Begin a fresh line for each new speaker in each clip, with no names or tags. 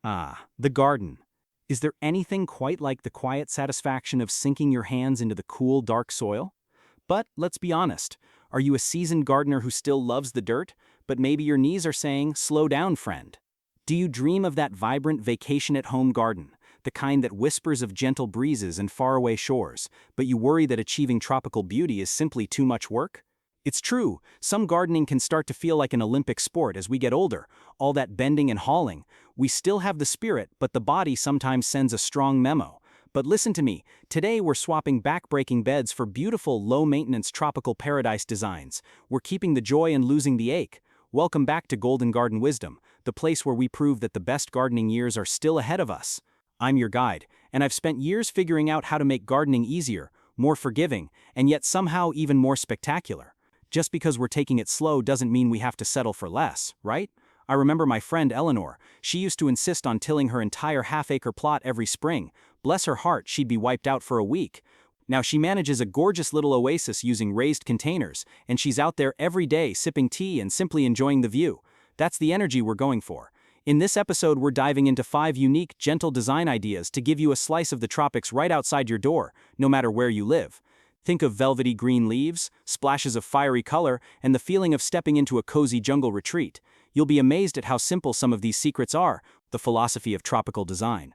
Ah, the garden. Is there anything quite like the quiet satisfaction of sinking your hands into the cool, dark soil? But let's be honest, are you a seasoned gardener who still loves the dirt, but maybe your knees are saying, slow down, friend? Do you dream of that vibrant vacation-at-home garden, the kind that whispers of gentle breezes and faraway shores, but you worry that achieving tropical beauty is simply too much work? It's true, some gardening can start to feel like an Olympic sport as we get older, all that bending and hauling. We still have the spirit, but the body sometimes sends a strong memo. But listen to me, today we're swapping back-breaking beds for beautiful, low-maintenance tropical paradise designs. We're keeping the joy and losing the ache. Welcome back to Golden Garden Wisdom, the place where we prove that the best gardening years are still ahead of us. I'm your guide, and I've spent years figuring out how to make gardening easier, more forgiving, and yet somehow even more spectacular. Just because we're taking it slow doesn't mean we have to settle for less, right? I remember my friend Eleanor. She used to insist on tilling her entire half-acre plot every spring. Bless her heart, she'd be wiped out for a week. Now she manages a gorgeous little oasis using raised containers, and she's out there every day sipping tea and simply enjoying the view. That's the energy we're going for. In this episode, we're diving into 5 unique, gentle design ideas to give you a slice of the tropics right outside your door, no matter where you live. Think of velvety green leaves, splashes of fiery color, and the feeling of stepping into a cozy jungle retreat. You'll be amazed at how simple some of these secrets are, the philosophy of tropical design.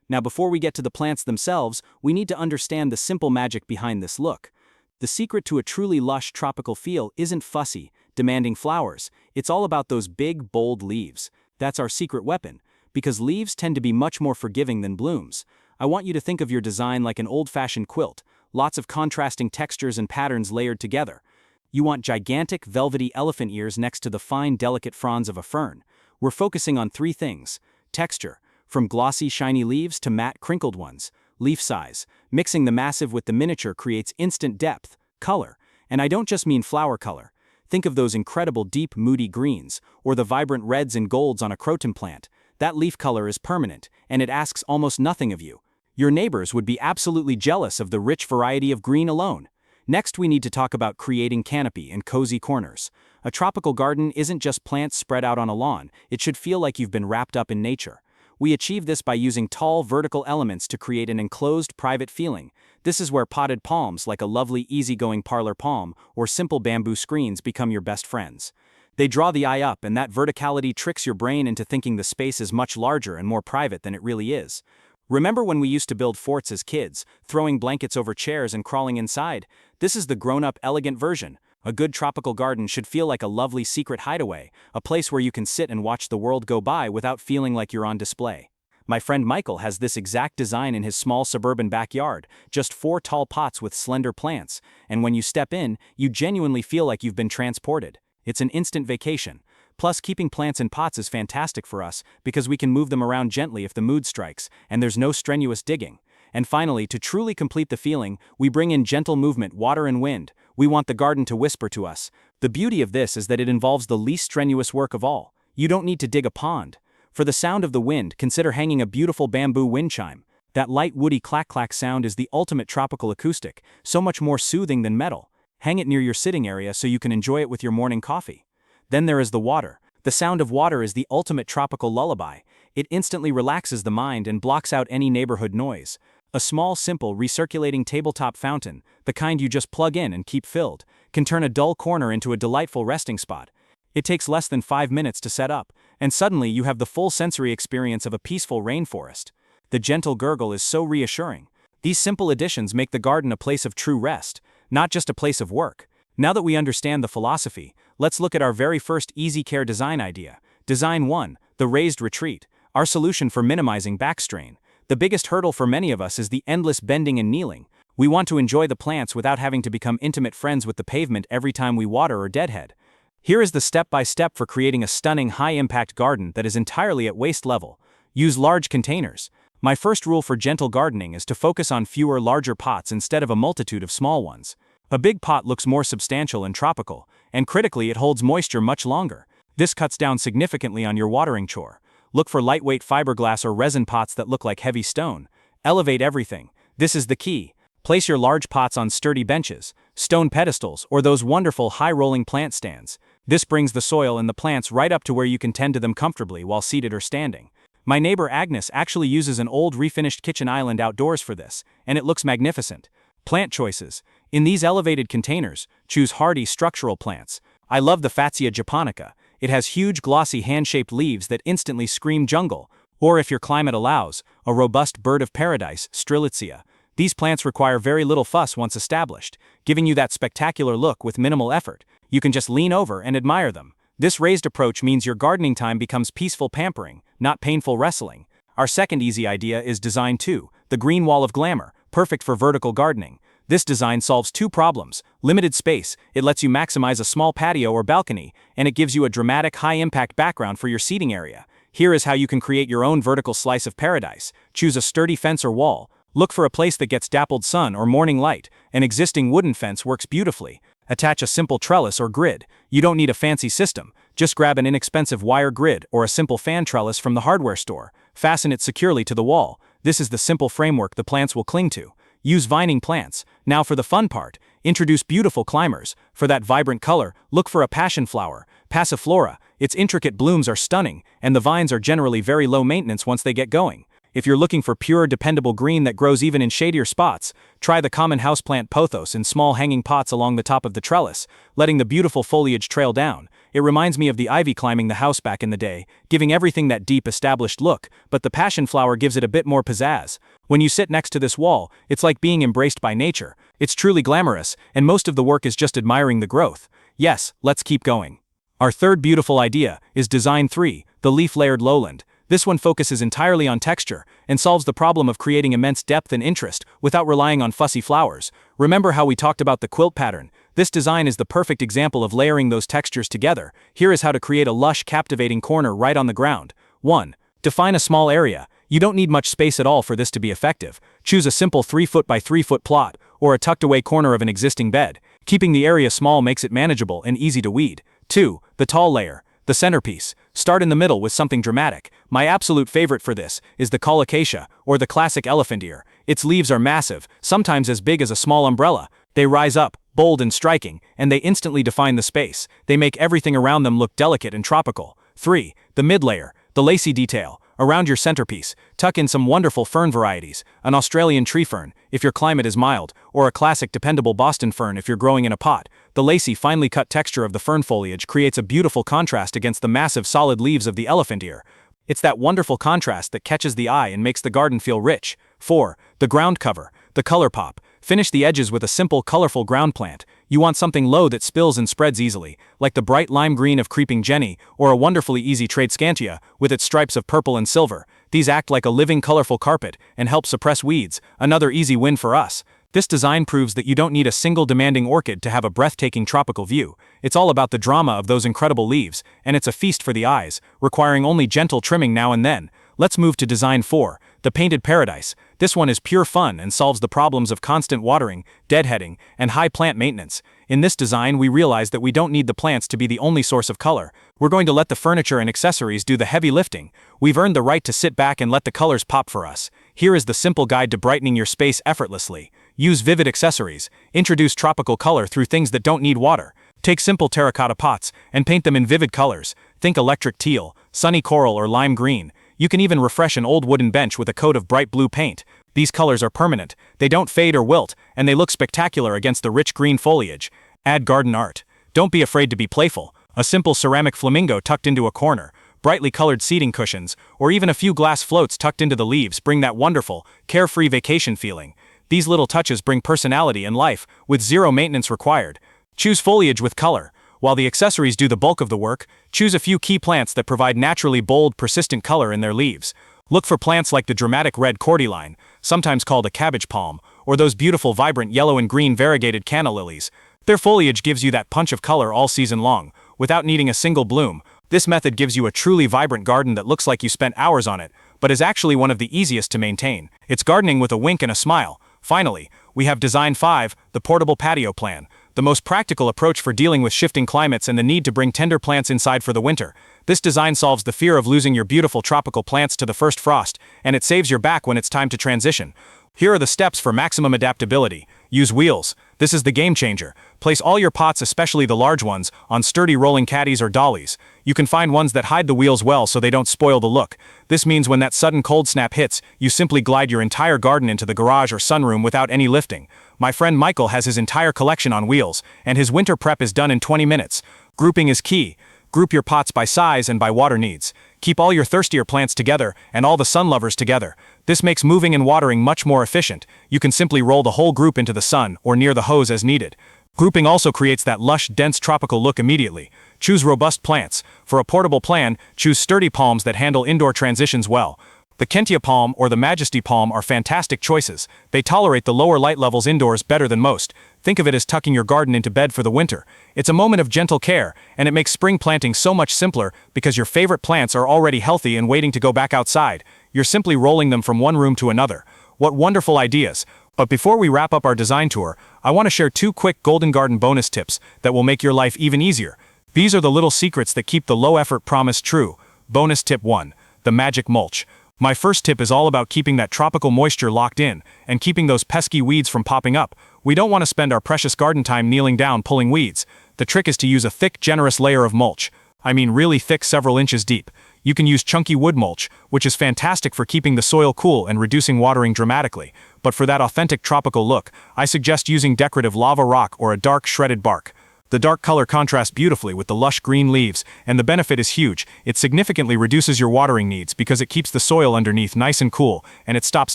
Now, before we get to the plants themselves, we need to understand the simple magic behind this look. The secret to a truly lush tropical feel isn't fussy, demanding flowers. It's all about those big, bold leaves. That's our secret weapon, because leaves tend to be much more forgiving than blooms. I want you to think of your design like an old-fashioned quilt, lots of contrasting textures and patterns layered together. You want gigantic, velvety elephant ears next to the fine, delicate fronds of a fern. We're focusing on 3 things: texture, from glossy, shiny leaves to matte, crinkled ones; leaf size, mixing the massive with the miniature creates instant depth; color, and I don't just mean flower color. Think of those incredible deep, moody greens, or the vibrant reds and golds on a croton plant. That leaf color is permanent, and it asks almost nothing of you. Your neighbors would be absolutely jealous of the rich variety of green alone. Next, we need to talk about creating canopy and cozy corners. A tropical garden isn't just plants spread out on a lawn, it should feel like you've been wrapped up in nature. We achieve this by using tall, vertical elements to create an enclosed, private feeling. This is where potted palms, like a lovely, easygoing parlor palm, or simple bamboo screens, become your best friends. They draw the eye up, and that verticality tricks your brain into thinking the space is much larger and more private than it really is. Remember when we used to build forts as kids, throwing blankets over chairs and crawling inside? This is the grown-up, elegant version. A good tropical garden should feel like a lovely secret hideaway, a place where you can sit and watch the world go by without feeling like you're on display. My friend Michael has this exact design in his small suburban backyard, just 4 tall pots with slender plants, and when you step in, you genuinely feel like you've been transported. It's an instant vacation. Plus, keeping plants in pots is fantastic for us because we can move them around gently if the mood strikes, and there's no strenuous digging. And finally, to truly complete the feeling, we bring in gentle movement, water and wind. We want the garden to whisper to us. The beauty of this is that it involves the least strenuous work of all. You don't need to dig a pond. For the sound of the wind, consider hanging a beautiful bamboo wind chime. That light woody clack-clack sound is the ultimate tropical acoustic, so much more soothing than metal. Hang it near your sitting area so you can enjoy it with your morning coffee. Then there is the water. The sound of water is the ultimate tropical lullaby. It instantly relaxes the mind and blocks out any neighborhood noise. A small, simple, recirculating tabletop fountain, the kind you just plug in and keep filled, can turn a dull corner into a delightful resting spot. It takes less than 5 minutes to set up, and suddenly you have the full sensory experience of a peaceful rainforest. The gentle gurgle is so reassuring. These simple additions make the garden a place of true rest, not just a place of work. Now that we understand the philosophy, let's look at our very first easy care design idea. Design 1, the raised retreat, our solution for minimizing back strain. The biggest hurdle for many of us is the endless bending and kneeling. We want to enjoy the plants without having to become intimate friends with the pavement every time we water or deadhead. Here is the step-by-step for creating a stunning high-impact garden that is entirely at waist level. Use large containers. My first rule for gentle gardening is to focus on fewer larger pots instead of a multitude of small ones. A big pot looks more substantial and tropical, and critically it holds moisture much longer. This cuts down significantly on your watering chore. Look for lightweight fiberglass or resin pots that look like heavy stone. Elevate everything. This is the key. Place your large pots on sturdy benches, stone pedestals, or those wonderful high-rolling plant stands. This brings the soil and the plants right up to where you can tend to them comfortably while seated or standing. My neighbor Agnes actually uses an old refinished kitchen island outdoors for this, and it looks magnificent. Plant choices. In these elevated containers, choose hardy structural plants. I love the Fatsia japonica. It has huge glossy hand-shaped leaves that instantly scream jungle, or if your climate allows, a robust bird of paradise, Strelitzia. These plants require very little fuss once established, giving you that spectacular look with minimal effort. You can just lean over and admire them. This raised approach means your gardening time becomes peaceful pampering, not painful wrestling. Our second easy idea is design 2, the green wall of glamour, perfect for vertical gardening. This design solves two problems: limited space, it lets you maximize a small patio or balcony, and it gives you a dramatic high-impact background for your seating area. Here is how you can create your own vertical slice of paradise. Choose a sturdy fence or wall. Look for a place that gets dappled sun or morning light. An existing wooden fence works beautifully. Attach a simple trellis or grid. You don't need a fancy system. Just grab an inexpensive wire grid or a simple fan trellis from the hardware store. Fasten it securely to the wall. This is the simple framework the plants will cling to. Use vining plants. Now for the fun part. Introduce beautiful climbers. For that vibrant color, look for a passion flower, Passiflora. Its intricate blooms are stunning, and the vines are generally very low maintenance once they get going. If you're looking for pure, dependable green that grows even in shadier spots, try the common houseplant pothos in small hanging pots along the top of the trellis, letting the beautiful foliage trail down. It reminds me of the ivy climbing the house back in the day, giving everything that deep, established look, but the passion flower gives it a bit more pizzazz. When you sit next to this wall, it's like being embraced by nature. It's truly glamorous, and most of the work is just admiring the growth. Yes, let's keep going. Our third beautiful idea is design 3, the leaf-layered lowland. This one focuses entirely on texture and solves the problem of creating immense depth and interest without relying on fussy flowers. Remember how we talked about the quilt pattern? This design is the perfect example of layering those textures together. Here is how to create a lush, captivating corner right on the ground. 1. Define a small area. You don't need much space at all for this to be effective. Choose a simple 3 foot by 3 foot plot, or a tucked away corner of an existing bed. Keeping the area small makes it manageable and easy to weed. 2. The tall layer. The centerpiece. Start in the middle with something dramatic. My absolute favorite for this is the colocasia, or the classic elephant ear. Its leaves are massive, sometimes as big as a small umbrella. They rise up, bold and striking, and they instantly define the space. They make everything around them look delicate and tropical. 3. The mid-layer. The lacy detail. Around your centerpiece, tuck in some wonderful fern varieties, an Australian tree fern, if your climate is mild, or a classic dependable Boston fern if you're growing in a pot. The lacy, finely cut texture of the fern foliage creates a beautiful contrast against the massive solid leaves of the elephant ear. It's that wonderful contrast that catches the eye and makes the garden feel rich. 4. The ground cover. The color pop. Finish the edges with a simple, colorful ground plant. You want something low that spills and spreads easily, like the bright lime green of Creeping Jenny, or a wonderfully easy Tradescantia, with its stripes of purple and silver. These act like a living, colorful carpet, and help suppress weeds, another easy win for us. This design proves that you don't need a single demanding orchid to have a breathtaking tropical view. It's all about the drama of those incredible leaves, and it's a feast for the eyes, requiring only gentle trimming now and then. Let's move to design 4, the painted paradise. This one is pure fun and solves the problems of constant watering, deadheading, and high plant maintenance. In this design, we realize that we don't need the plants to be the only source of color. We're going to let the furniture and accessories do the heavy lifting. We've earned the right to sit back and let the colors pop for us. Here is the simple guide to brightening your space effortlessly. Use vivid accessories. Introduce tropical color through things that don't need water. Take simple terracotta pots and paint them in vivid colors. Think electric teal, sunny coral, or lime green. You can even refresh an old wooden bench with a coat of bright blue paint. These colors are permanent, they don't fade or wilt, and they look spectacular against the rich green foliage. Add garden art. Don't be afraid to be playful. A simple ceramic flamingo tucked into a corner, brightly colored seating cushions, or even a few glass floats tucked into the leaves bring that wonderful, carefree vacation feeling. These little touches bring personality and life, with zero maintenance required. Choose foliage with color. While the accessories do the bulk of the work, choose a few key plants that provide naturally bold, persistent color in their leaves. Look for plants like the dramatic red cordyline, sometimes called a cabbage palm, or those beautiful vibrant yellow and green variegated canna lilies. Their foliage gives you that punch of color all season long, without needing a single bloom. This method gives you a truly vibrant garden that looks like you spent hours on it, but is actually one of the easiest to maintain. It's gardening with a wink and a smile. Finally, we have design 5, the portable patio plan. The most practical approach for dealing with shifting climates and the need to bring tender plants inside for the winter. This design solves the fear of losing your beautiful tropical plants to the first frost, and it saves your back when it's time to transition. Here are the steps for maximum adaptability. Use wheels. This is the game changer. Place all your pots, especially the large ones, on sturdy rolling caddies or dollies. You can find ones that hide the wheels well so they don't spoil the look. This means when that sudden cold snap hits, you simply glide your entire garden into the garage or sunroom without any lifting. My friend Michael has his entire collection on wheels, and his winter prep is done in 20 minutes. Grouping is key. Group your pots by size and by water needs. Keep all your thirstier plants together and all the sun lovers together. This makes moving and watering much more efficient. You can simply roll the whole group into the sun or near the hose as needed. Grouping also creates that lush, dense tropical look immediately. Choose robust plants. For a portable plan, choose sturdy palms that handle indoor transitions well. The Kentia palm or the Majesty palm are fantastic choices. They tolerate the lower light levels indoors better than most. Think of it as tucking your garden into bed for the winter. It's a moment of gentle care, and it makes spring planting so much simpler because your favorite plants are already healthy and waiting to go back outside. You're simply rolling them from one room to another. What wonderful ideas! But before we wrap up our design tour, I want to share 2 quick Golden Garden bonus tips that will make your life even easier. These are the little secrets that keep the low-effort promise true. Bonus tip 1. The magic mulch. My first tip is all about keeping that tropical moisture locked in and keeping those pesky weeds from popping up. We don't want to spend our precious garden time kneeling down pulling weeds. The trick is to use a thick, generous layer of mulch. I mean really thick, several inches deep. You can use chunky wood mulch, which is fantastic for keeping the soil cool and reducing watering dramatically. But for that authentic tropical look, I suggest using decorative lava rock or a dark shredded bark. The dark color contrasts beautifully with the lush green leaves, and the benefit is huge. It significantly reduces your watering needs because it keeps the soil underneath nice and cool, and it stops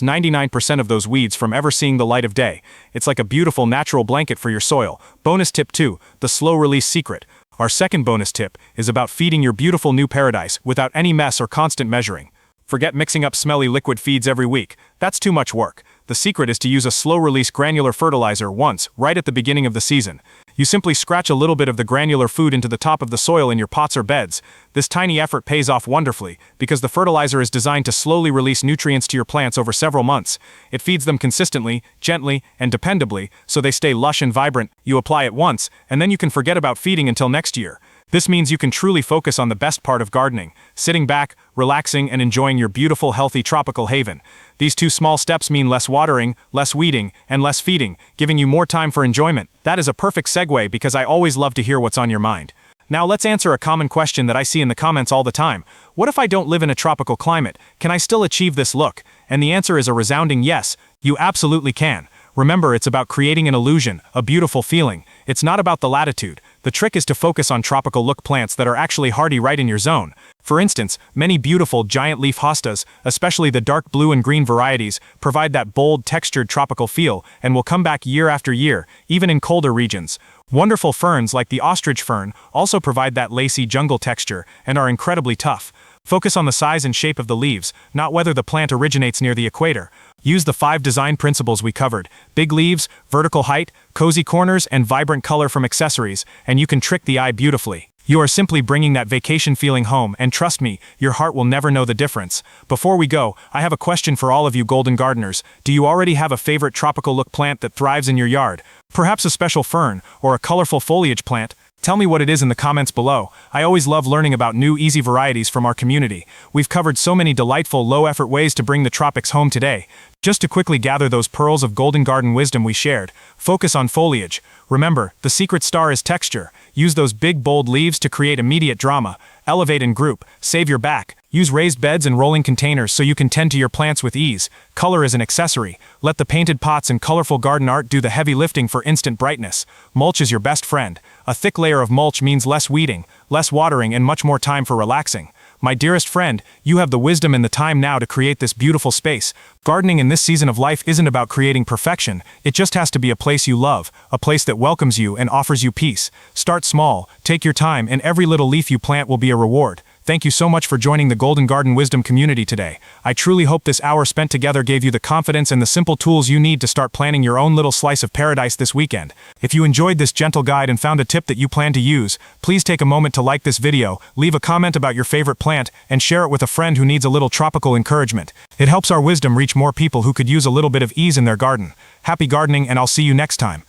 99% of those weeds from ever seeing the light of day. It's like a beautiful natural blanket for your soil. Bonus tip 2, the slow release secret. Our second bonus tip is about feeding your beautiful new paradise without any mess or constant measuring. Forget mixing up smelly liquid feeds every week. That's too much work. The secret is to use a slow-release granular fertilizer once, right at the beginning of the season. You simply scratch a little bit of the granular food into the top of the soil in your pots or beds. This tiny effort pays off wonderfully, because the fertilizer is designed to slowly release nutrients to your plants over several months. It feeds them consistently, gently, and dependably, so they stay lush and vibrant. You apply it once, and then you can forget about feeding until next year. This means you can truly focus on the best part of gardening, sitting back, relaxing, and enjoying your beautiful, healthy tropical haven. These 2 small steps mean less watering, less weeding, and less feeding, giving you more time for enjoyment. That is a perfect segue because I always love to hear what's on your mind. Now let's answer a common question that I see in the comments all the time. What if I don't live in a tropical climate? Can I still achieve this look? And the answer is a resounding yes, you absolutely can. Remember, it's about creating an illusion, a beautiful feeling. It's not about the latitude. The trick is to focus on tropical look plants that are actually hardy right in your zone. For instance, many beautiful giant leaf hostas, especially the dark blue and green varieties, provide that bold, textured tropical feel and will come back year after year, even in colder regions. Wonderful ferns like the ostrich fern also provide that lacy jungle texture and are incredibly tough. Focus on the size and shape of the leaves, not whether the plant originates near the equator. Use the 5 design principles we covered: big leaves, vertical height, cozy corners, and vibrant color from accessories, and you can trick the eye beautifully. You are simply bringing that vacation feeling home, and trust me, your heart will never know the difference. Before we go, I have a question for all of you golden gardeners. Do you already have a favorite tropical look plant that thrives in your yard? Perhaps a special fern, or a colorful foliage plant? Tell me what it is in the comments below. I always love learning about new, easy varieties from our community. We've covered so many delightful, low-effort ways to bring the tropics home today. Just to quickly gather those pearls of golden garden wisdom we shared, focus on foliage. Remember, the secret star is texture. Use those big, bold leaves to create immediate drama. Elevate and group. Save your back. Use raised beds and rolling containers so you can tend to your plants with ease. Color is an accessory. Let the painted pots and colorful garden art do the heavy lifting for instant brightness. Mulch is your best friend. A thick layer of mulch means less weeding, less watering, and much more time for relaxing. My dearest friend, you have the wisdom and the time now to create this beautiful space. Gardening in this season of life isn't about creating perfection. It just has to be a place you love, a place that welcomes you and offers you peace. Start small, take your time, and every little leaf you plant will be a reward. Thank you so much for joining the Golden Garden Wisdom community today. I truly hope this hour spent together gave you the confidence and the simple tools you need to start planning your own little slice of paradise this weekend. If you enjoyed this gentle guide and found a tip that you plan to use, please take a moment to like this video, leave a comment about your favorite plant, and share it with a friend who needs a little tropical encouragement. It helps our wisdom reach more people who could use a little bit of ease in their garden. Happy gardening, and I'll see you next time.